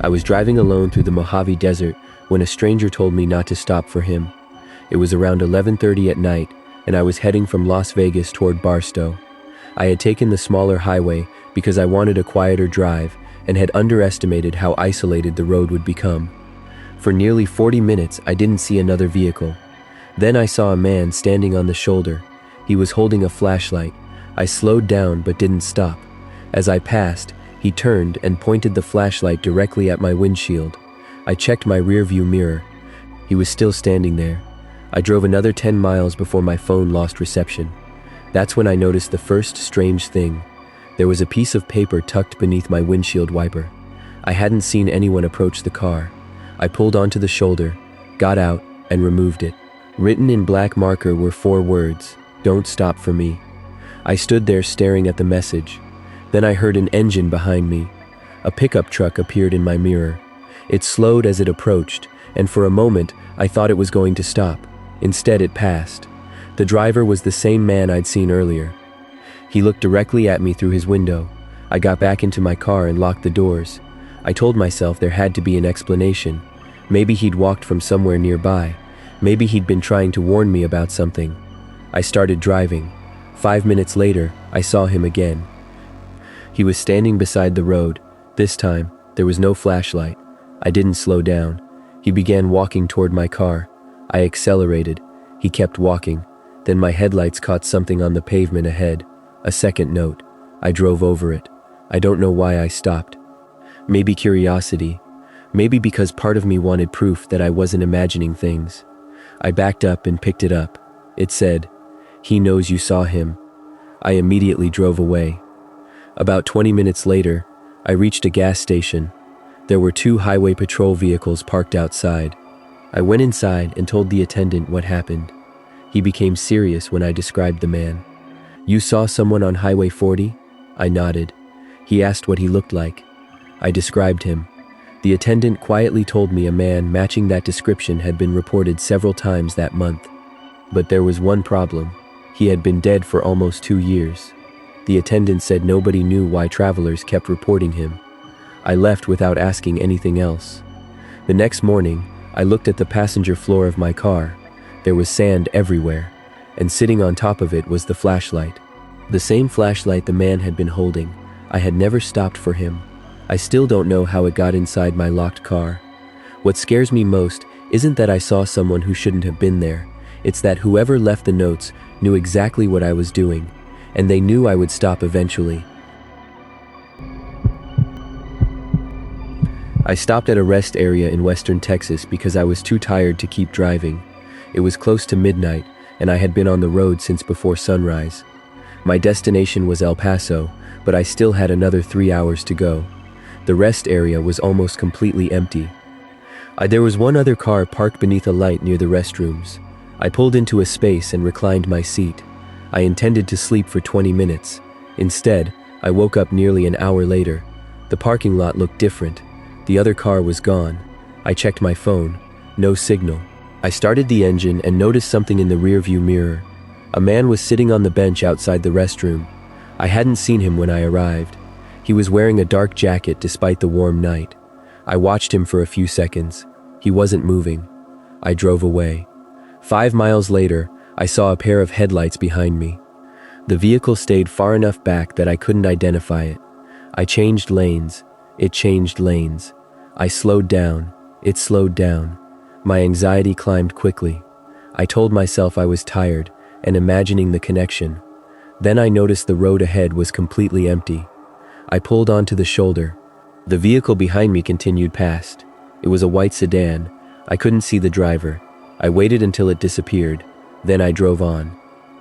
I was driving alone through the Mojave Desert when a stranger told me not to stop for him. It was around 11:30 at night, and I was heading from Las Vegas toward Barstow. I had taken the smaller highway because I wanted a quieter drive and had underestimated how isolated the road would become. For nearly 40 minutes, I didn't see another vehicle. Then I saw a man standing on the shoulder. He was holding a flashlight. I slowed down but didn't stop. As I passed, he turned and pointed the flashlight directly at my windshield. I checked my rearview mirror. He was still standing there. I drove another 10 miles before my phone lost reception. That's when I noticed the first strange thing. There was a piece of paper tucked beneath my windshield wiper. I hadn't seen anyone approach the car. I pulled onto the shoulder, got out, and removed it. Written in black marker were 4 words: "Don't stop for me." I stood there staring at the message. Then I heard an engine behind me. A pickup truck appeared in my mirror. It slowed as it approached, and for a moment I thought it was going to stop. Instead, it passed. The driver was the same man I'd seen earlier. He looked directly at me through his window. I got back into my car and locked the doors. I told myself there had to be an explanation. Maybe he'd walked from somewhere nearby. Maybe he'd been trying to warn me about something. I started driving. 5 minutes later, I saw him again. He was standing beside the road. This time, there was no flashlight. I didn't slow down. He began walking toward my car. I accelerated. He kept walking. Then my headlights caught something on the pavement ahead. A second note. I drove over it. I don't know why I stopped. Maybe curiosity. Maybe because part of me wanted proof that I wasn't imagining things. I backed up and picked it up. It said, "He knows you saw him." I immediately drove away. About 20 minutes later, I reached a gas station. There were 2 highway patrol vehicles parked outside. I went inside and told the attendant what happened. He became serious when I described the man. "You saw someone on Highway 40? I nodded. He asked what he looked like. I described him. The attendant quietly told me a man matching that description had been reported several times that month. But there was one problem. He had been dead for almost 2 years. The attendant said nobody knew why travelers kept reporting him. I left without asking anything else. The next morning, I looked at the passenger floor of my car. There was sand everywhere, and sitting on top of it was the flashlight. The same flashlight the man had been holding. I had never stopped for him. I still don't know how it got inside my locked car. What scares me most isn't that I saw someone who shouldn't have been there. It's that whoever left the notes knew exactly what I was doing, and they knew I would stop eventually. I stopped at a rest area in western Texas because I was too tired to keep driving. It was close to midnight, and I had been on the road since before sunrise. My destination was El Paso, but I still had another 3 hours to go. The rest area was almost completely empty. There was one other car parked beneath a light near the restrooms. I pulled into a space and reclined my seat. I intended to sleep for 20 minutes. Instead, I woke up nearly an hour later. The parking lot looked different. The other car was gone. I checked my phone. No signal. I started the engine and noticed something in the rearview mirror. A man was sitting on the bench outside the restroom. I hadn't seen him when I arrived. He was wearing a dark jacket despite the warm night. I watched him for a few seconds. He wasn't moving. I drove away. 5 miles later, I saw a pair of headlights behind me. The vehicle stayed far enough back that I couldn't identify it. I changed lanes. It changed lanes. I slowed down. It slowed down. My anxiety climbed quickly. I told myself I was tired and imagining the connection. Then I noticed the road ahead was completely empty. I pulled onto the shoulder. The vehicle behind me continued past. It was a white sedan. I couldn't see the driver. I waited until it disappeared. Then I drove on.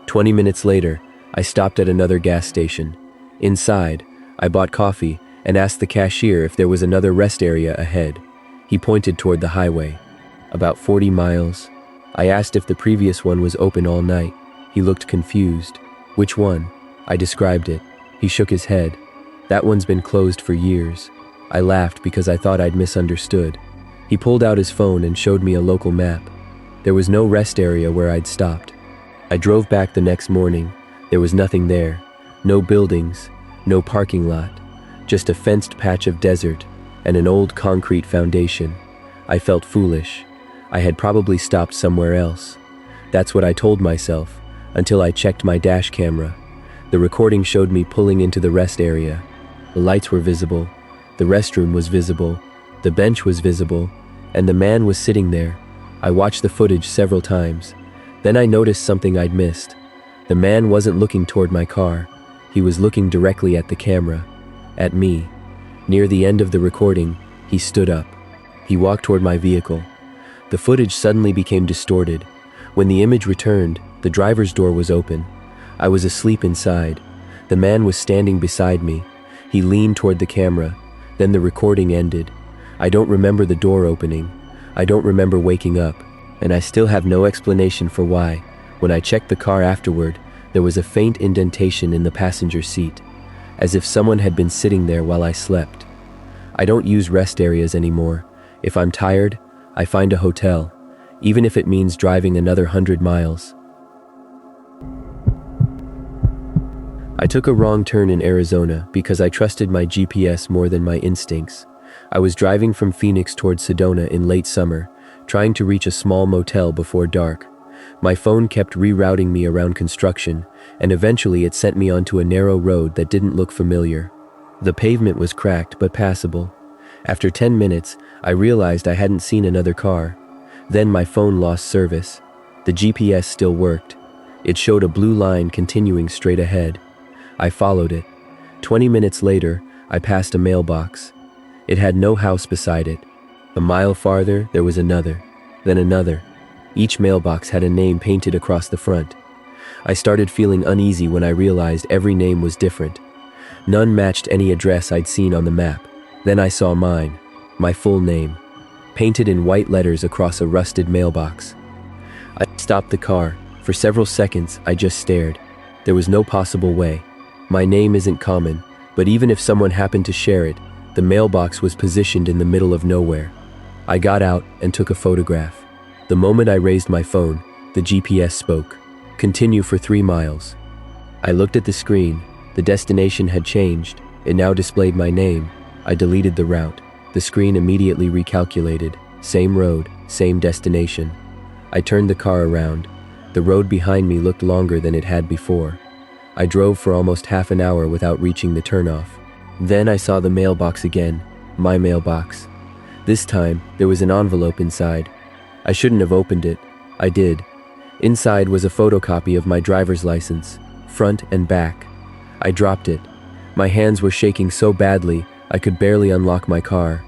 20 minutes later, I stopped at another gas station. Inside, I bought coffee and asked the cashier if there was another rest area ahead. He pointed toward the highway. About 40 miles. I asked if the previous one was open all night. He looked confused. Which one? I described it. He shook his head. That one's been closed for years. I laughed because I thought I'd misunderstood. He pulled out his phone and showed me a local map. There was no rest area where I'd stopped. I drove back the next morning. There was nothing there. No buildings, no parking lot, just a fenced patch of desert. and an old concrete foundation. I felt foolish. I had probably stopped somewhere else. That's what I told myself, until I checked my dash camera. The recording showed me pulling into the rest area. The lights were visible, the restroom was visible, the bench was visible, and the man was sitting there. I watched the footage several times. Then I noticed something I'd missed. The man wasn't looking toward my car. He was looking directly at the camera, at me. Near the end of the recording, he stood up. He walked toward my vehicle. The footage suddenly became distorted. When the image returned, the driver's door was open. I was asleep inside. The man was standing beside me. He leaned toward the camera. Then the recording ended. I don't remember the door opening. I don't remember waking up, and I still have no explanation for why. When I checked the car afterward, there was a faint indentation in the passenger seat, as if someone had been sitting there while I slept. I don't use rest areas anymore. If I'm tired, I find a hotel, even if it means driving another 100 miles. I took a wrong turn in Arizona because I trusted my GPS more than my instincts. I was driving from Phoenix toward Sedona in late summer, trying to reach a small motel before dark. My phone kept rerouting me around construction, and eventually it sent me onto a narrow road that didn't look familiar. The pavement was cracked but passable. After 10 minutes, I realized I hadn't seen another car. Then my phone lost service. The GPS still worked. It showed a blue line continuing straight ahead. I followed it. 20 minutes later, I passed a mailbox. It had no house beside it. A mile farther, there was another, then another. Each mailbox had a name painted across the front. I started feeling uneasy when I realized every name was different. None matched any address I'd seen on the map. Then I saw mine, my full name, painted in white letters across a rusted mailbox. I stopped the car. For several seconds, I just stared. There was no possible way. My name isn't common, but even if someone happened to share it, the mailbox was positioned in the middle of nowhere. I got out and took a photograph. The moment I raised my phone, the GPS spoke. Continue for 3 miles. I looked at the screen. The destination had changed. It now displayed my name. I deleted the route. The screen immediately recalculated. Same road, same destination. I turned the car around. The road behind me looked longer than it had before. I drove for almost half an hour without reaching the turnoff. Then I saw the mailbox again, my mailbox. This time, there was an envelope inside. I shouldn't have opened it. I did. Inside was a photocopy of my driver's license, front and back. I dropped it. My hands were shaking so badly, I could barely unlock my car.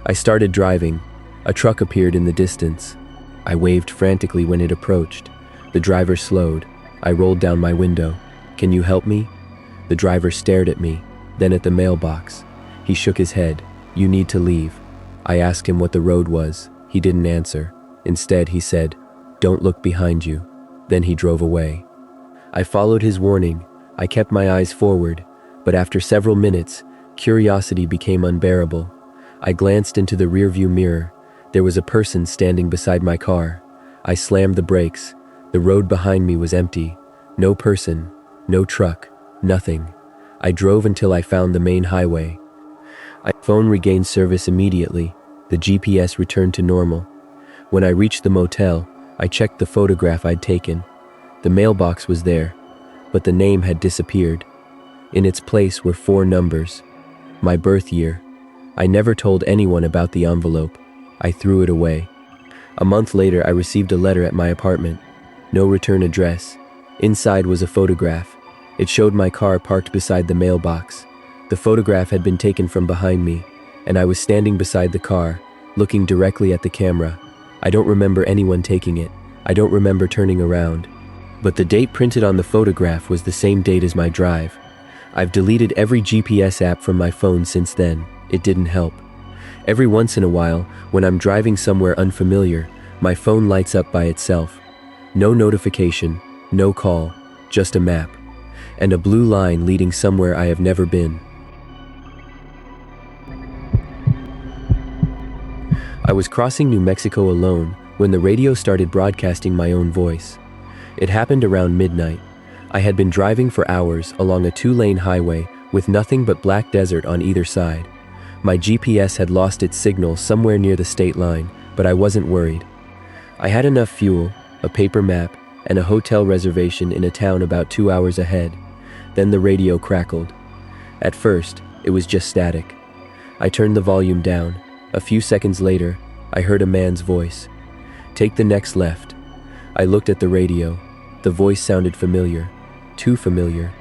I started driving. A truck appeared in the distance. I waved frantically when it approached. The driver slowed. I rolled down my window. "Can you help me?" The driver stared at me, then at the mailbox. He shook his head. "You need to leave." I asked him what the road was. He didn't answer. Instead, he said, "Don't look behind you." Then he drove away. I followed his warning. I kept my eyes forward, but after several minutes, curiosity became unbearable. I glanced into the rearview mirror. There was a person standing beside my car. I slammed the brakes. The road behind me was empty. No person, no truck, nothing. I drove until I found the main highway. My phone regained service immediately. The GPS returned to normal. When I reached the motel, I checked the photograph I'd taken. The mailbox was there, but the name had disappeared. In its place were 4 numbers. My birth year. I never told anyone about the envelope. I threw it away. A month later, I received a letter at my apartment. No return address. Inside was a photograph. It showed my car parked beside the mailbox. The photograph had been taken from behind me, and I was standing beside the car, looking directly at the camera. I don't remember anyone taking it. I don't remember turning around. But the date printed on the photograph was the same date as my drive. I've deleted every GPS app from my phone since then. It didn't help. Every once in a while, when I'm driving somewhere unfamiliar, my phone lights up by itself. No notification, no call, just a map, and a blue line leading somewhere I have never been. I was crossing New Mexico alone when the radio started broadcasting my own voice. It happened around midnight. I had been driving for hours along a 2-lane highway with nothing but black desert on either side. My GPS had lost its signal somewhere near the state line, but I wasn't worried. I had enough fuel, a paper map, and a hotel reservation in a town about 2 hours ahead. Then the radio crackled. At first, it was just static. I turned the volume down. A few seconds later, I heard a man's voice. "Take the next left." I looked at the radio. The voice sounded familiar. Too familiar.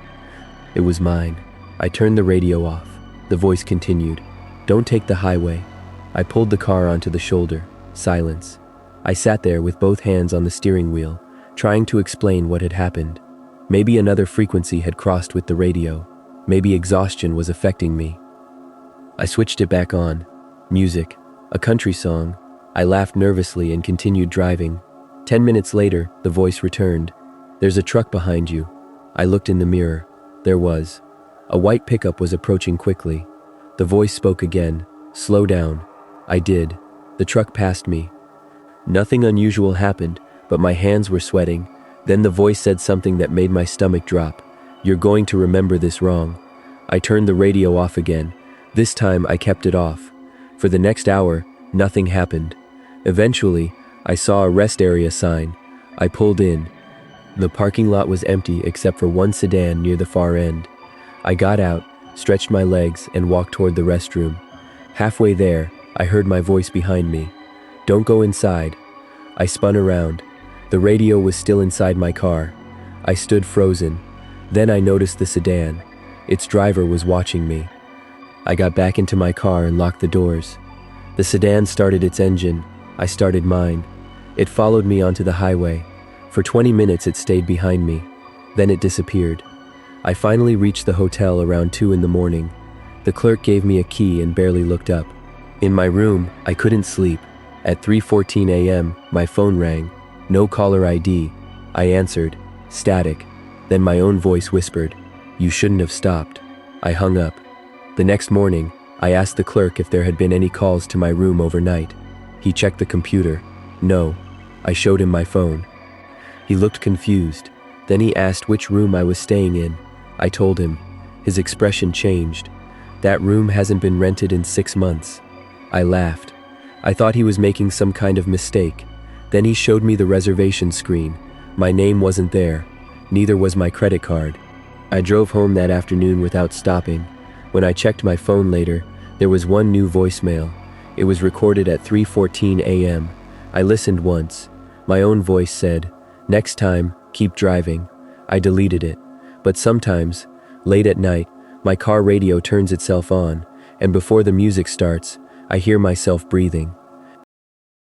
It was mine. I turned the radio off. The voice continued. "Don't take the highway." I pulled the car onto the shoulder. Silence. I sat there with both hands on the steering wheel, trying to explain what had happened. Maybe another frequency had crossed with the radio. Maybe exhaustion was affecting me. I switched it back on. Music. A country song. I laughed nervously and continued driving. 10 minutes later, the voice returned. "There's a truck behind you." I looked in the mirror. There was. A white pickup was approaching quickly. The voice spoke again. "Slow down." I did. The truck passed me. Nothing unusual happened, but my hands were sweating. Then the voice said something that made my stomach drop. "You're going to remember this wrong." I turned the radio off again. This time I kept it off. For the next hour, nothing happened. Eventually, I saw a rest area sign. I pulled in. The parking lot was empty except for one sedan near the far end. I got out, stretched my legs, and walked toward the restroom. Halfway there, I heard my voice behind me. "Don't go inside." I spun around. The radio was still inside my car. I stood frozen. Then I noticed the sedan. Its driver was watching me. I got back into my car and locked the doors. The sedan started its engine. I started mine. It followed me onto the highway. For 20 minutes it stayed behind me. Then it disappeared. I finally reached the hotel around 2 in the morning. The clerk gave me a key and barely looked up. In my room, I couldn't sleep. At 3:14 a.m., my phone rang. No caller ID. I answered. Static. Then my own voice whispered, "You shouldn't have stopped." I hung up. The next morning, I asked the clerk if there had been any calls to my room overnight. He checked the computer. No. I showed him my phone. He looked confused. Then he asked which room I was staying in. I told him. His expression changed. "That room hasn't been rented in 6 months." I laughed. I thought he was making some kind of mistake. Then he showed me the reservation screen. My name wasn't there. Neither was my credit card. I drove home that afternoon without stopping. When I checked my phone later, there was one new voicemail. It was recorded at 3:14 a.m. I listened once. My own voice said, "Next time, keep driving." I deleted it. But sometimes, late at night, my car radio turns itself on, and before the music starts, I hear myself breathing.